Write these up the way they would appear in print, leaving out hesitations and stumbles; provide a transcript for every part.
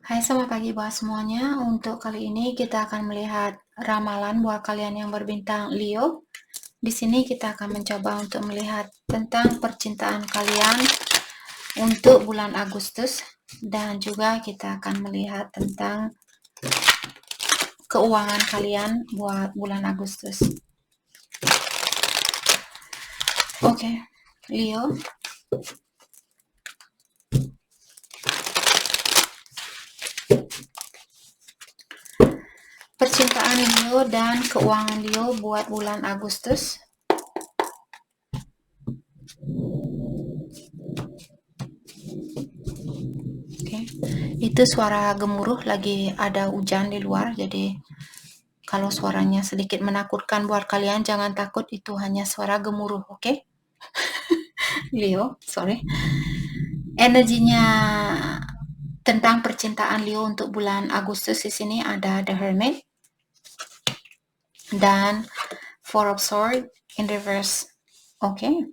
Hai, selamat pagi buat semuanya. Untuk kali ini kita akan melihat ramalan buat kalian yang berbintang Leo. Di sini kita akan mencoba untuk melihat tentang percintaan kalian untuk bulan Agustus, dan juga kita akan melihat tentang keuangan kalian buat bulan Agustus. Oke, Leo. Percintaan Leo dan keuangan Leo buat bulan Agustus. Oke, itu suara gemuruh, lagi ada hujan di luar, jadi kalau suaranya sedikit menakutkan buat kalian, jangan takut, itu hanya suara gemuruh, oke? Leo, sorry. Energinya tentang percintaan Leo untuk bulan Agustus di sini ada The Hermit dan Four of Swords in reverse. Oke.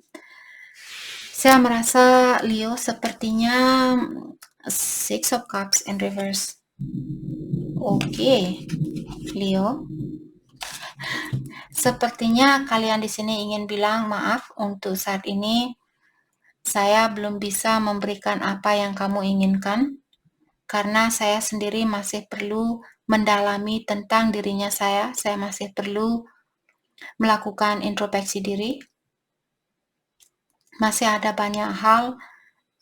Saya merasa Leo sepertinya Six of Cups in reverse. Oke, Leo. Sepertinya kalian di sini ingin bilang maaf, untuk saat ini saya belum bisa memberikan apa yang kamu inginkan, karena saya sendiri masih perlu mendalami tentang dirinya saya masih perlu melakukan introspeksi diri. Masih ada banyak hal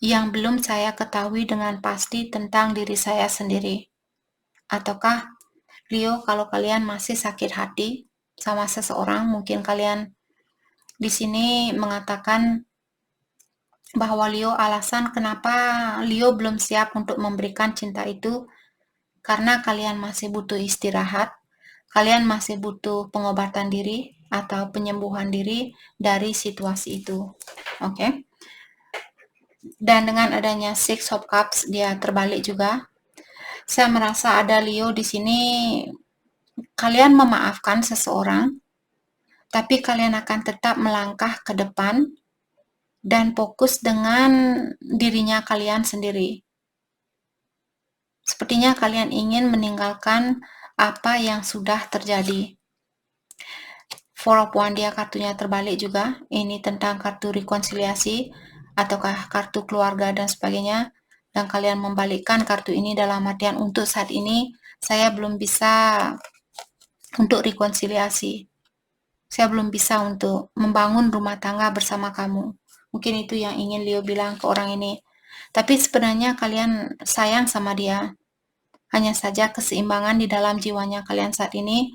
yang belum saya ketahui dengan pasti tentang diri saya sendiri. Ataukah, Leo, kalau kalian masih sakit hati sama seseorang, mungkin kalian di sini mengatakan bahwa Leo, alasan kenapa Leo belum siap untuk memberikan cinta itu karena kalian masih butuh istirahat, kalian masih butuh pengobatan diri atau penyembuhan diri dari situasi itu. Oke. Dan dengan adanya Six of Cups, dia terbalik juga. Saya merasa ada Leo di sini, kalian memaafkan seseorang, tapi kalian akan tetap melangkah ke depan dan fokus dengan dirinya kalian sendiri. Sepertinya kalian ingin meninggalkan apa yang sudah terjadi. Four of Wands, dia kartunya terbalik juga. Ini tentang kartu rekonsiliasi ataukah kartu keluarga dan sebagainya. Dan kalian membalikkan kartu ini dalam artian untuk saat ini saya belum bisa untuk rekonsiliasi. Saya belum bisa untuk membangun rumah tangga bersama kamu. Mungkin itu yang ingin Leo bilang ke orang ini. Tapi sebenarnya kalian sayang sama dia. Hanya saja keseimbangan di dalam jiwanya kalian saat ini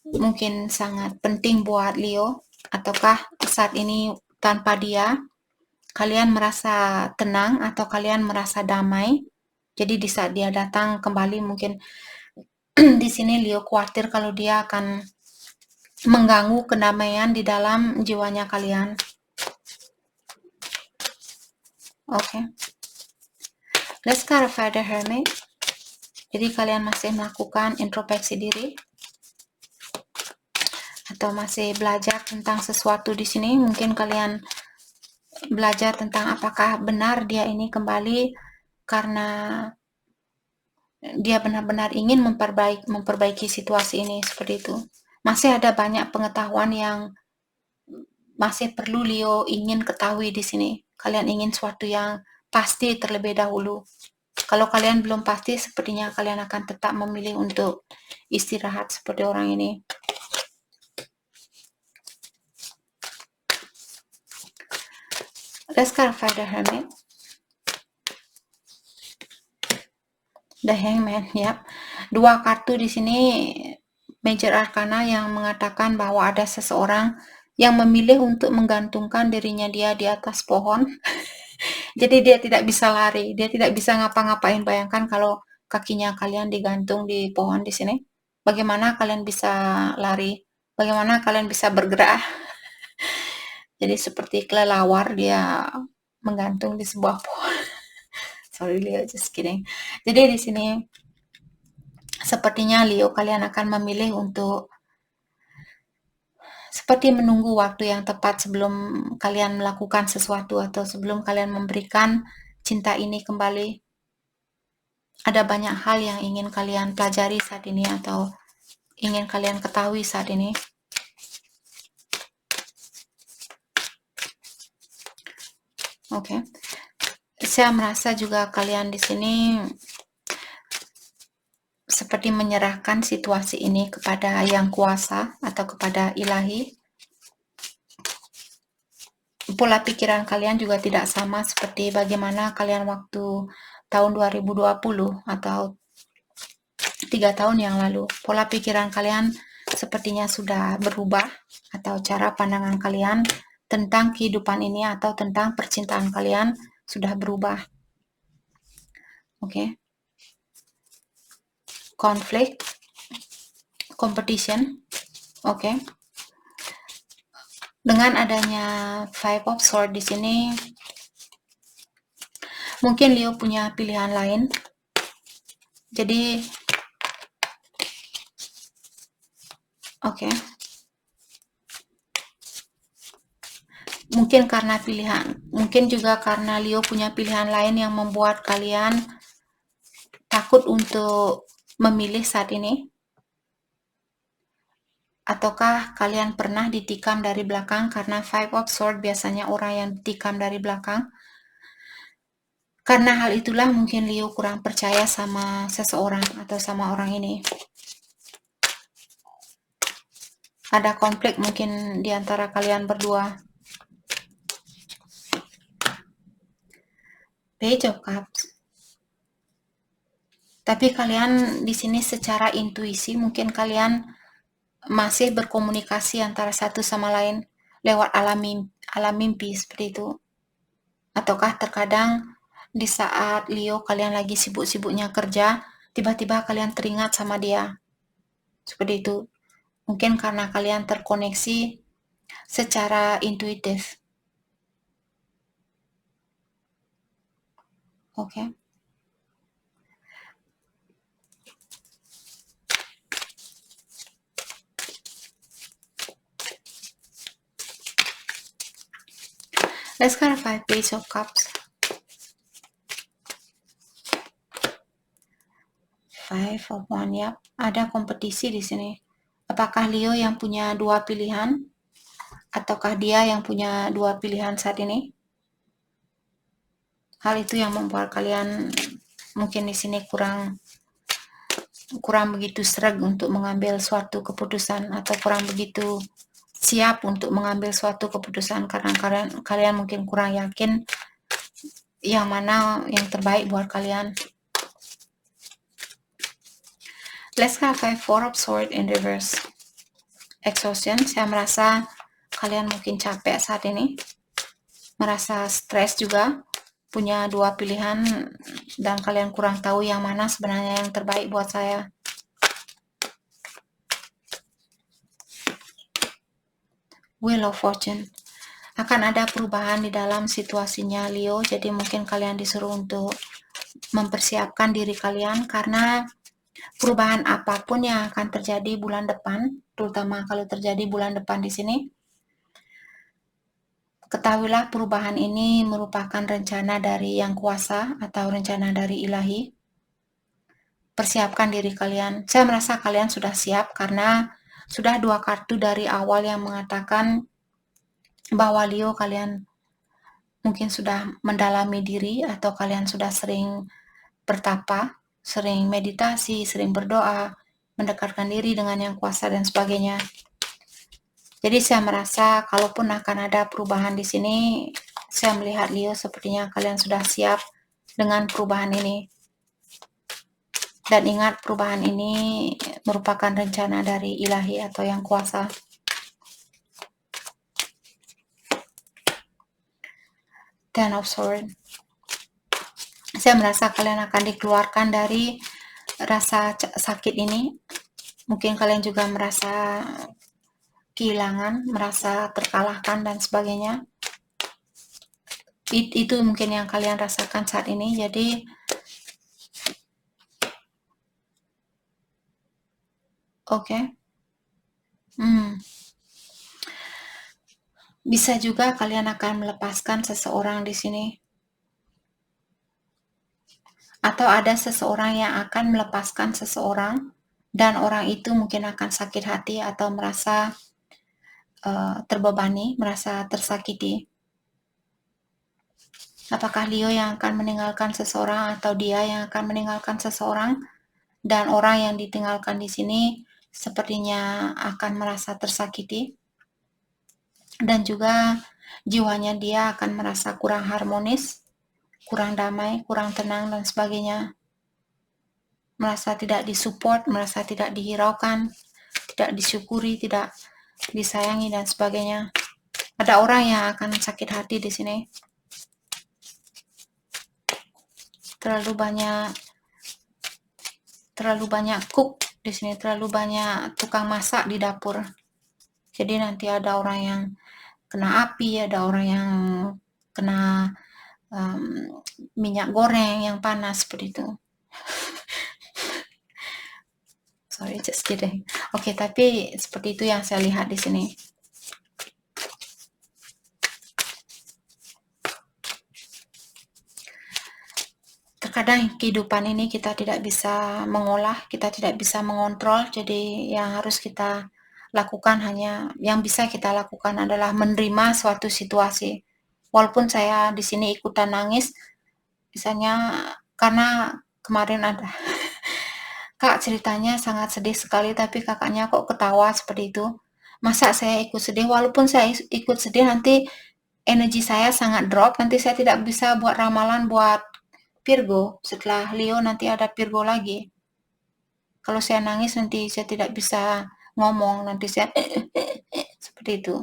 mungkin sangat penting buat Leo. Ataukah saat ini tanpa dia kalian merasa tenang atau kalian merasa damai? Jadi di saat dia datang kembali, mungkin di sini Leo khawatir kalau dia akan mengganggu kedamaian di dalam jiwanya kalian. Oke. Let's clarify the Hermit. Jadi kalian masih melakukan introspeksi diri atau masih belajar tentang sesuatu di sini. Mungkin kalian belajar tentang apakah benar dia ini kembali karena dia benar-benar ingin memperbaiki situasi ini, seperti itu. Masih ada banyak pengetahuan yang masih perlu Leo ingin ketahui di sini. Kalian ingin sesuatu yang pasti terlebih dahulu. Kalau kalian belum pasti, sepertinya kalian akan tetap memilih untuk istirahat seperti orang ini. Let's clarify the Hermit. The Hangman, ya. Dua kartu di sini Major Arcana yang mengatakan bahwa ada seseorang yang memilih untuk menggantungkan dirinya dia di atas pohon. Jadi dia tidak bisa lari, dia tidak bisa ngapa-ngapain. Bayangkan kalau kakinya kalian digantung di pohon di sini. Bagaimana kalian bisa lari? Bagaimana kalian bisa bergerak? Jadi seperti kelelawar dia menggantung di sebuah pohon. Sorry Leo, just kidding. Jadi di sini sepertinya Leo kalian akan memilih untuk seperti menunggu waktu yang tepat sebelum kalian melakukan sesuatu atau sebelum kalian memberikan cinta ini kembali. Ada banyak hal yang ingin kalian pelajari saat ini atau ingin kalian ketahui saat ini. Oke. Saya merasa juga kalian di sini seperti menyerahkan situasi ini kepada Yang Kuasa atau kepada Ilahi. Pola pikiran kalian juga tidak sama seperti bagaimana kalian waktu tahun 2020 atau 3 tahun yang lalu. Pola pikiran kalian sepertinya sudah berubah, atau cara pandangan kalian tentang kehidupan ini atau tentang percintaan kalian sudah berubah. Oke. Konflik, competition. Oke. Dengan adanya Five of Swords di sini, mungkin Leo punya pilihan lain. Jadi, oke. Mungkin juga karena Leo punya pilihan lain yang membuat kalian takut untuk memilih saat ini. Ataukah kalian pernah ditikam dari belakang? Karena Five of Swords biasanya orang yang ditikam dari belakang. Karena hal itulah mungkin Leo kurang percaya sama seseorang atau sama orang ini. Ada konflik mungkin di antara kalian berdua. Page of Cups. Tapi kalian di sini secara intuisi mungkin kalian masih berkomunikasi antara satu sama lain lewat alam mimpi seperti itu. Ataukah terkadang di saat Leo kalian lagi sibuk-sibuknya kerja, tiba-tiba kalian teringat sama dia. Seperti itu. Mungkin karena kalian terkoneksi secara intuitif. Oke. Let's clarify Page of Cups. Five of Wands, ya. Ada kompetisi di sini. Apakah Leo yang punya dua pilihan? Ataukah dia yang punya dua pilihan saat ini? Hal itu yang membuat kalian mungkin di sini kurang begitu sreg untuk mengambil suatu keputusan, atau kurang begitu siap untuk mengambil suatu keputusan karena kalian mungkin kurang yakin yang mana yang terbaik buat kalian. Let's clarify Four of Swords in reverse. Exhaustion. Saya merasa kalian mungkin capek saat ini, merasa stres juga, punya dua pilihan dan kalian kurang tahu yang mana sebenarnya yang terbaik buat saya. Wheel of Fortune. Akan ada perubahan di dalam situasinya Leo, jadi mungkin kalian disuruh untuk mempersiapkan diri kalian karena perubahan apapun yang akan terjadi bulan depan, terutama kalau terjadi bulan depan di sini, ketahuilah perubahan ini merupakan rencana dari Yang Kuasa atau rencana dari Ilahi. Persiapkan diri kalian. Saya merasa kalian sudah siap karena sudah dua kartu dari awal yang mengatakan bahwa Leo kalian mungkin sudah mendalami diri atau kalian sudah sering bertapa, sering meditasi, sering berdoa, mendekatkan diri dengan Yang Kuasa dan sebagainya. Jadi saya merasa kalaupun akan ada perubahan di sini, saya melihat Leo sepertinya kalian sudah siap dengan perubahan ini. Dan ingat, perubahan ini merupakan rencana dari Ilahi atau Yang Kuasa. Ten of Swords. Saya merasa kalian akan dikeluarkan dari rasa sakit ini. Mungkin kalian juga merasa kehilangan, merasa terkalahkan dan sebagainya. Itu mungkin yang kalian rasakan saat ini. Jadi oke. Bisa juga kalian akan melepaskan seseorang di sini. Atau ada seseorang yang akan melepaskan seseorang dan orang itu mungkin akan sakit hati atau merasa terbebani, merasa tersakiti. Apakah Leo yang akan meninggalkan seseorang atau dia yang akan meninggalkan seseorang? Dan orang yang ditinggalkan di sini sepertinya akan merasa tersakiti. Dan juga jiwanya dia akan merasa kurang harmonis, kurang damai, kurang tenang, dan sebagainya. Merasa tidak disupport, merasa tidak dihiraukan, tidak disyukuri, tidak disayangi, dan sebagainya. Ada orang yang akan sakit hati di sini. Terlalu banyak cook di sini, terlalu banyak tukang masak di dapur. Jadi nanti ada orang yang kena api, ada orang yang kena minyak goreng yang panas seperti itu. Sorry, just kidding. Oke, tapi seperti itu yang saya lihat di sini. Terkadang kehidupan ini kita tidak bisa mengolah, kita tidak bisa mengontrol, jadi yang harus kita lakukan yang bisa kita lakukan adalah menerima suatu situasi. Walaupun saya di sini ikutan nangis, misalnya karena kemarin ada Kak ceritanya sangat sedih sekali, tapi kakaknya kok ketawa seperti itu. Masa saya ikut sedih, walaupun saya ikut sedih nanti energi saya sangat drop, nanti saya tidak bisa buat ramalan buat Virgo. Setelah Leo nanti ada Virgo lagi. Kalau saya nangis nanti saya tidak bisa ngomong, nanti saya seperti itu.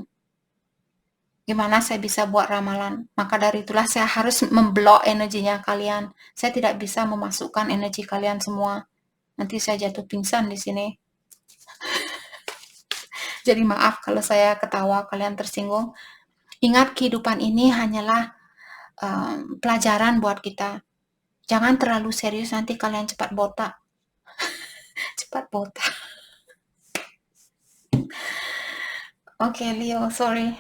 Gimana saya bisa buat ramalan? Maka dari itulah saya harus memblok energinya kalian. Saya tidak bisa memasukkan energi kalian semua. Nanti saya jatuh pingsan di sini. Jadi maaf kalau saya ketawa, kalian tersinggung. Ingat kehidupan ini hanyalah pelajaran buat kita. Jangan terlalu serius, nanti kalian cepat botak. Cepat botak. Oke, Leo, sorry.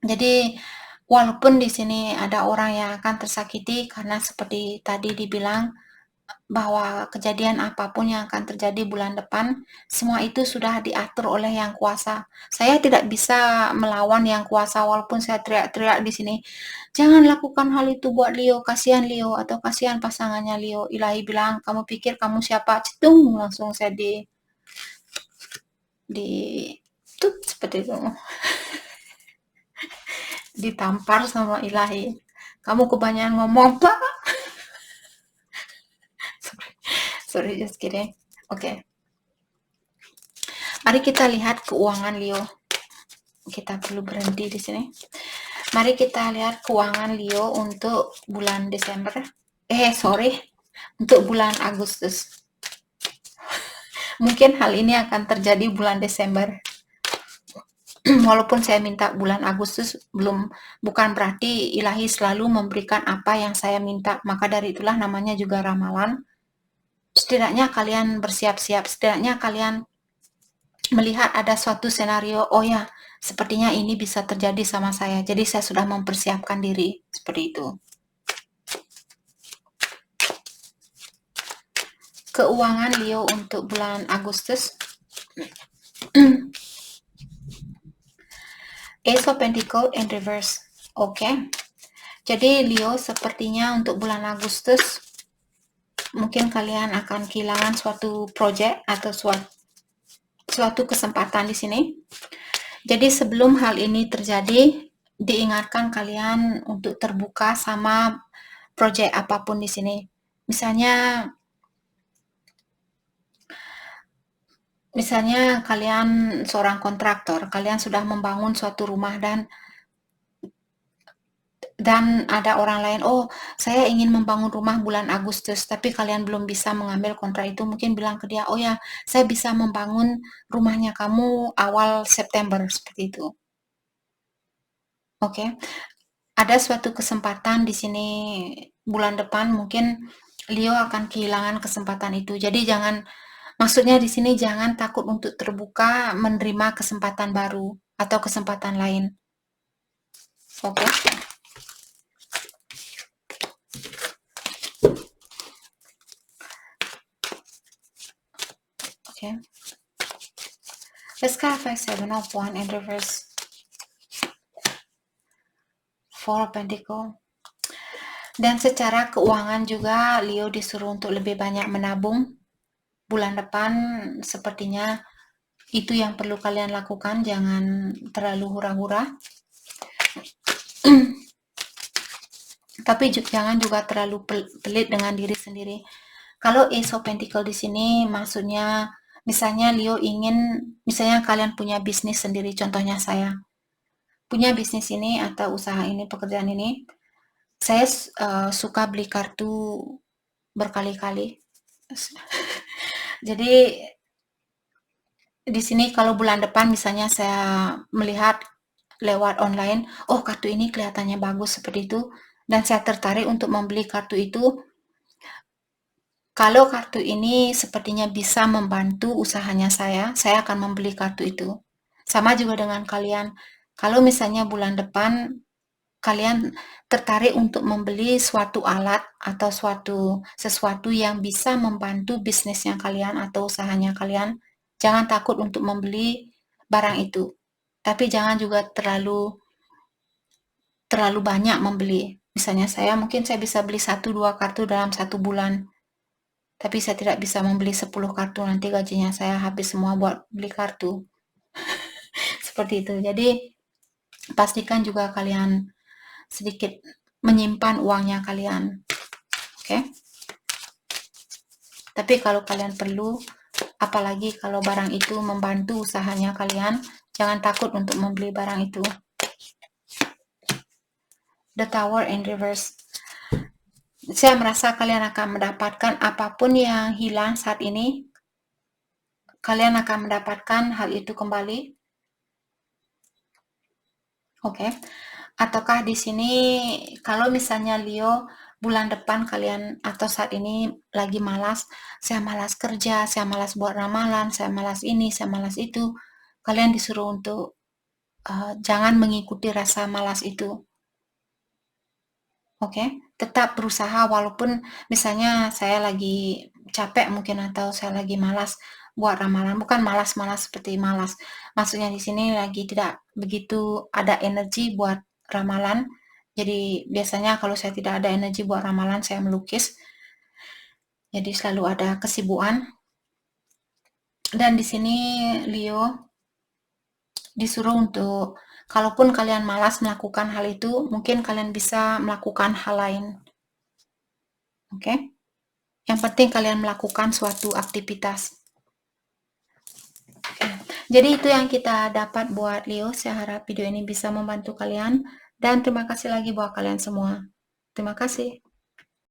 Jadi, walaupun di sini ada orang yang akan tersakiti karena seperti tadi dibilang bahwa kejadian apapun yang akan terjadi bulan depan, semua itu sudah diatur oleh Yang Kuasa. Saya tidak bisa melawan Yang Kuasa walaupun saya teriak-teriak di sini. Jangan lakukan hal itu buat Leo, kasihan Leo atau kasihan pasangannya Leo. Ilahi bilang, kamu pikir kamu siapa? Cetung, langsung saya tut seperti itu. Ditampar sama Ilahi. Kamu kebanyakan ngomong, Pak. Sorry, just kidding. Oke. Mari kita lihat keuangan Leo. Kita perlu berhenti di sini. Mari kita lihat keuangan Leo untuk bulan Desember. Untuk bulan Agustus. Mungkin hal ini akan terjadi bulan Desember. Walaupun saya minta bulan Agustus, bukan berarti Ilahi selalu memberikan apa yang saya minta. Maka dari itulah namanya juga ramalan. Setidaknya kalian bersiap-siap, setidaknya kalian melihat ada suatu senario, oh ya, sepertinya ini bisa terjadi sama saya. Jadi saya sudah mempersiapkan diri seperti itu. Keuangan Leo untuk bulan Agustus. Ace of Pentacles in reverse. Oke. Jadi Leo sepertinya untuk bulan Agustus mungkin kalian akan kehilangan suatu project atau suatu kesempatan di sini. Jadi sebelum hal ini terjadi, diingatkan kalian untuk terbuka sama project apapun di sini. Misalnya kalian seorang kontraktor, kalian sudah membangun suatu rumah dan ada orang lain, oh saya ingin membangun rumah bulan Agustus, tapi kalian belum bisa mengambil kontrak itu, mungkin bilang ke dia, oh ya saya bisa membangun rumahnya kamu awal September, seperti itu. Oke, ada suatu kesempatan di sini bulan depan, mungkin Leo akan kehilangan kesempatan itu. Jadi maksudnya di sini jangan takut untuk terbuka menerima kesempatan baru atau kesempatan lain. Oke. Okay. Let's clarify 7 of Wands in reverse. 4 of Pentacles. Dan secara keuangan juga Leo disuruh untuk lebih banyak menabung. Bulan depan sepertinya itu yang perlu kalian lakukan, jangan terlalu hura-hura. Tapi jangan juga terlalu pelit dengan diri sendiri. Kalau Ace of Pentacles di sini maksudnya misalnya Leo ingin, misalnya kalian punya bisnis sendiri, contohnya saya punya bisnis ini atau usaha ini, pekerjaan ini, saya suka beli kartu berkali-kali. Jadi di sini kalau bulan depan misalnya saya melihat lewat online, oh kartu ini kelihatannya bagus seperti itu, dan saya tertarik untuk membeli kartu itu. Kalau kartu ini sepertinya bisa membantu usahanya saya akan membeli kartu itu. Sama juga dengan kalian, kalau misalnya bulan depan kalian tertarik untuk membeli suatu alat atau sesuatu yang bisa membantu bisnisnya kalian atau usahanya kalian, jangan takut untuk membeli barang itu. Tapi jangan juga terlalu banyak membeli. Misalnya mungkin saya bisa beli 1-2 kartu dalam 1 bulan. Tapi saya tidak bisa membeli 10 kartu, nanti gajinya saya habis semua buat beli kartu. Seperti itu. Jadi pastikan juga kalian sedikit menyimpan uangnya kalian. Oke? Tapi kalau kalian perlu, apalagi kalau barang itu membantu usahanya kalian, jangan takut untuk membeli barang itu. The Tower in reverse. Saya merasa kalian akan mendapatkan apapun yang hilang saat ini. Kalian akan mendapatkan hal itu kembali. Oke. Ataukah di sini kalau misalnya Leo bulan depan kalian atau saat ini lagi malas, saya malas kerja, saya malas buat ramalan, saya malas ini, saya malas itu, kalian disuruh untuk jangan mengikuti rasa malas itu. Oke, tetap berusaha walaupun misalnya saya lagi capek mungkin atau saya lagi malas buat ramalan, bukan malas-malas seperti malas. Maksudnya di sini lagi tidak begitu ada energi buat ramalan. Jadi biasanya kalau saya tidak ada energi buat ramalan, saya melukis. Jadi selalu ada kesibukan. Dan di sini Leo disuruh untuk kalaupun kalian malas melakukan hal itu, mungkin kalian bisa melakukan hal lain. Oke? Yang penting kalian melakukan suatu aktivitas. Jadi itu yang kita dapat buat Leo. Saya harap video ini bisa membantu kalian. Dan terima kasih lagi buat kalian semua. Terima kasih.